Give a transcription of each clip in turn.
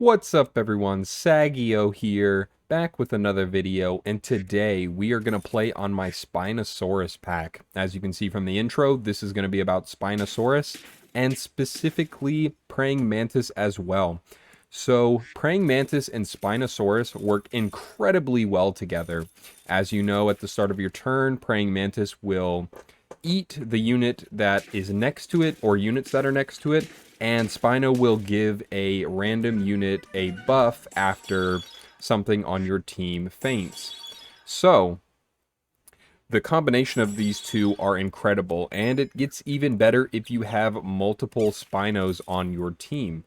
What's up everyone, Saggio here, back with another video, and today we are going to play on my Spinosaurus pack. As you can see from the intro, this is going to be about Spinosaurus, and specifically Praying Mantis as well. So, Praying Mantis and Spinosaurus work incredibly well together. As you know, at the start of your turn, Praying Mantis will eat the unit that is next to it, or units that are next to it, and Spino will give a random unit a buff after something on your team faints. So, the combination of these two are incredible, and it gets even better if you have multiple Spinos on your team.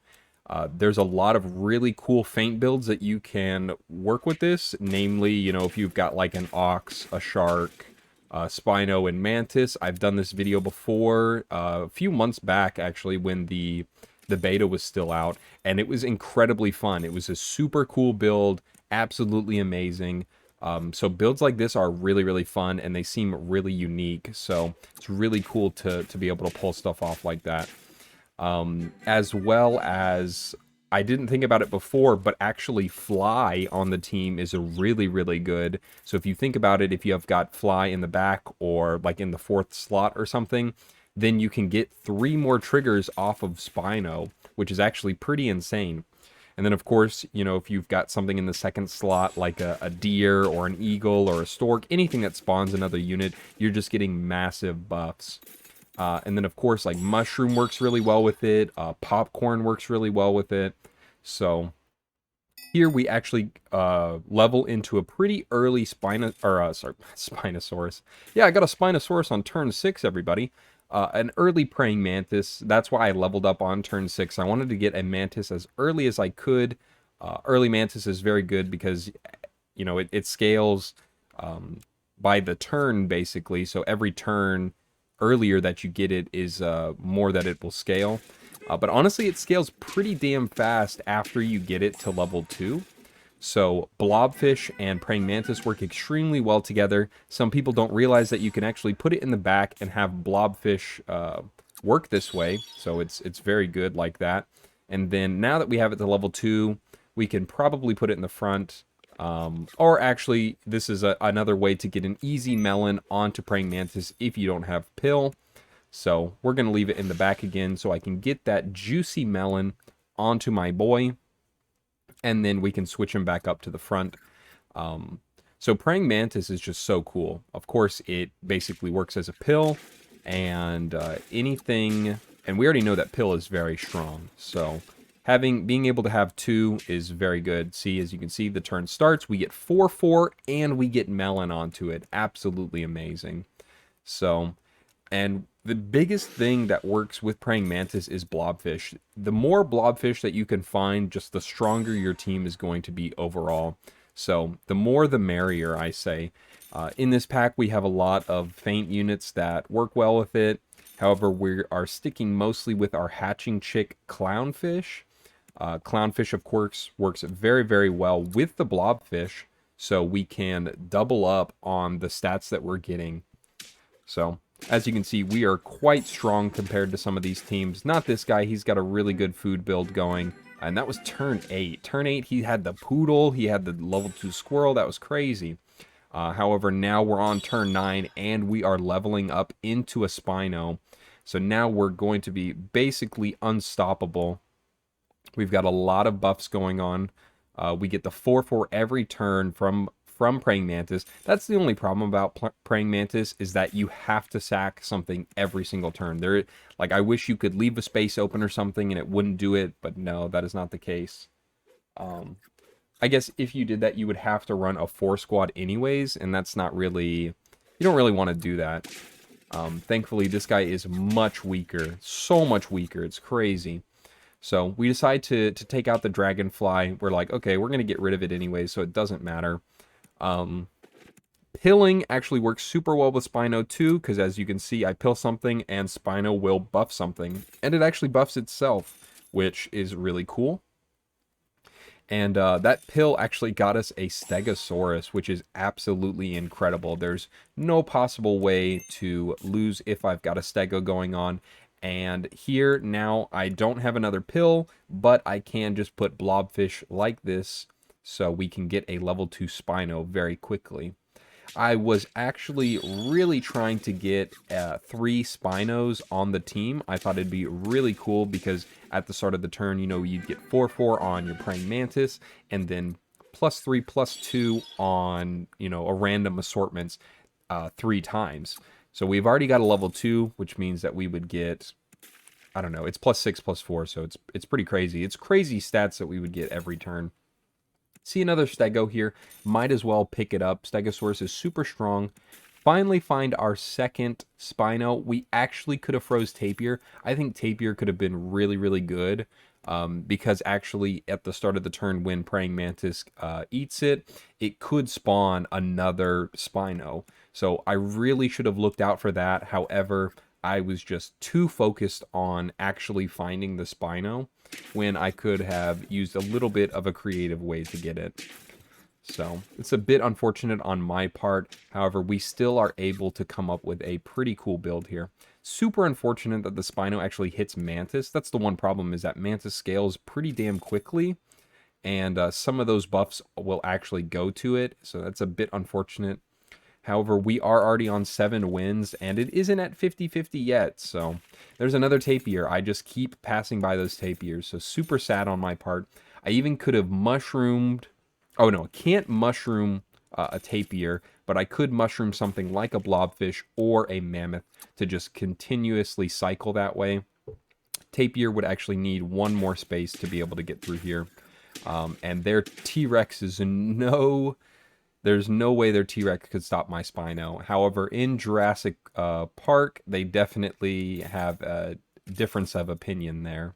There's a lot of really cool feint builds that you can work with this, namely, if you've got like an ox, a shark, Spino, and Mantis. I've done this video before, a few months back actually, when the beta was still out, and it was incredibly fun. It was a super cool build, absolutely amazing. So builds like this are really, really fun, and they seem really unique, so it's really cool to be able to pull stuff off like that. As well as, I didn't think about it before, but actually Fly on the team is a really, really good. So if you think about it, if you have got Fly in the back or like in the 4th slot or something, then you can get 3 more triggers off of Spino, which is actually pretty insane. And then, of course, if you've got something in the 2nd slot, like a deer or an eagle or a stork, anything that spawns another unit, you're just getting massive buffs. And then, of course, like Mushroom works really well with it. Popcorn works really well with it. So here we actually level into a pretty early Spinosaurus. Yeah, I got a Spinosaurus on turn 6, everybody. An early Praying Mantis. That's why I leveled up on turn 6. I wanted to get a Mantis as early as I could. Early Mantis is very good because, it scales by the turn, basically. So every turn earlier that you get it is more that it will scale. But honestly, it scales pretty damn fast after you get it to level 2. So Blobfish and Praying Mantis work extremely well together. Some people don't realize that you can actually put it in the back and have Blobfish work this way. So it's very good like that. And then now that we have it to level 2, we can probably put it in the front. Or actually, this is another way to get an easy melon onto Praying Mantis if you don't have Pill. So we're going to leave it in the back again so I can get that juicy melon onto my boy. And then we can switch him back up to the front. So Praying Mantis is just so cool. Of course, it basically works as a pill. And anything... And we already know that Pill is very strong. So being able to have 2 is very good. See, as you can see, the turn starts. We get 4/4 and we get melon onto it. Absolutely amazing. So... And the biggest thing that works with Praying Mantis is Blobfish. The more Blobfish that you can find, just the stronger your team is going to be overall. So the more the merrier, I say. In this pack, we have a lot of feint units that work well with it. However, we are sticking mostly with our hatching chick Clownfish. Clownfish, of course, works very, very well with the Blobfish. So we can double up on the stats that we're getting. So... as you can see, we are quite strong compared to some of these teams. Not this guy. He's got a really good food build going. And that was turn 8. Turn 8, he had the poodle. He had the level 2 squirrel. That was crazy. However, now we're on turn 9, and we are leveling up into a Spino. So now we're going to be basically unstoppable. We've got a lot of buffs going on. We get the 4/4 every turn from Praying Mantis. That's the only problem about Praying Mantis, is that you have to sack something every single turn. I wish you could leave a space open or something and it wouldn't do it, but no, that is not the case. I guess if you did that, you would have to run a 4 squad anyways, and that's not really... you don't really want to do that. Thankfully, this guy is much weaker. So much weaker. It's crazy. So we decide to take out the Dragonfly. We're like, okay, we're going to get rid of it anyways, so it doesn't matter. Pilling actually works super well with Spino too, because as you can see, I pill something and Spino will buff something, and it actually buffs itself, which is really cool. And that pill actually got us a Stegosaurus, which is absolutely incredible. There's no possible way to lose if I've got a Stego going on, And here now I don't have another pill, but I can just put blobfish like this so we can get a level 2 Spino very quickly. I was actually really trying to get 3 Spinos on the team. I thought it'd be really cool because at the start of the turn, you know, you'd get 4/4 on your praying mantis, and then +3/+2 on, you know, a random assortments 3 times. So we've already got a level 2, which means that we would get, I don't know, it's +6/+4, so it's pretty crazy. It's crazy stats that we would get every turn. See another Stego here. Might as well pick it up. Stegosaurus is super strong. Finally find our second Spino. We actually could have froze Tapir. I think Tapir could have been really, really good. Because actually at the start of the turn when Praying Mantis eats it, it could spawn another Spino. So I really should have looked out for that. However, I was just too focused on actually finding the Spino when I could have used a little bit of a creative way to get it. So it's a bit unfortunate on my part. However, we still are able to come up with a pretty cool build here. Super unfortunate that the Spino actually hits Mantis. That's the one problem, is that Mantis scales pretty damn quickly, and some of those buffs will actually go to it, so that's a bit unfortunate. However, we are already on 7 wins, and it isn't at 50-50 yet, so there's another Tapir. I just keep passing by those Tapirs, so super sad on my part. I even could have mushroomed... Oh, no, I can't mushroom a Tapir, but I could mushroom something like a blobfish or a mammoth to just continuously cycle that way. Tapir would actually need one more space to be able to get through here. And their T-Rex is no... There's no way their T-Rex could stop my Spino. However, in Jurassic Park, they definitely have a difference of opinion there.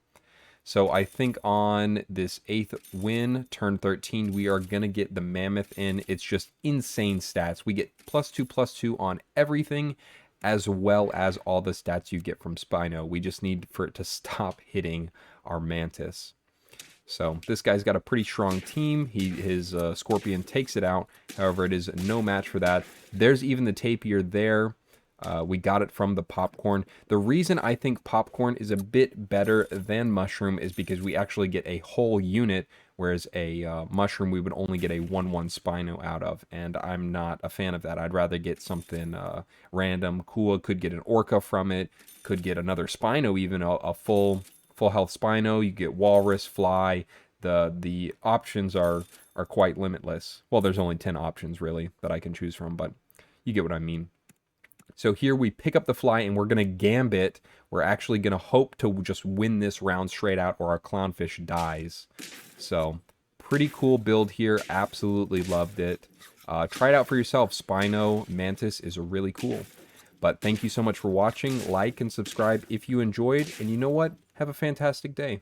So I think on this 8th win, turn 13, we are going to get the Mammoth in. It's just insane stats. We get +2/+2 on everything, as well as all the stats you get from Spino. We just need for it to stop hitting our Mantis. So this guy's got a pretty strong team. His Scorpion takes it out. However, it is no match for that. There's even the Tapir there. We got it from the Popcorn. The reason I think Popcorn is a bit better than Mushroom is because we actually get a whole unit, whereas a Mushroom we would only get a 1/1 Spino out of, and I'm not a fan of that. I'd rather get something random, cool. Could get an Orca from it, could get another Spino, even a full health Spino. You get Walrus, Fly. The options are quite limitless. Well, there's only 10 options really that I can choose from, but you get what I mean. So here we pick up the Fly and we're going to Gambit. We're actually going to hope to just win this round straight out or our Clownfish dies. So pretty cool build here. Absolutely loved it. Try it out for yourself. Spino Mantis is really cool. But thank you so much for watching. Like and subscribe if you enjoyed. And you know what? Have a fantastic day.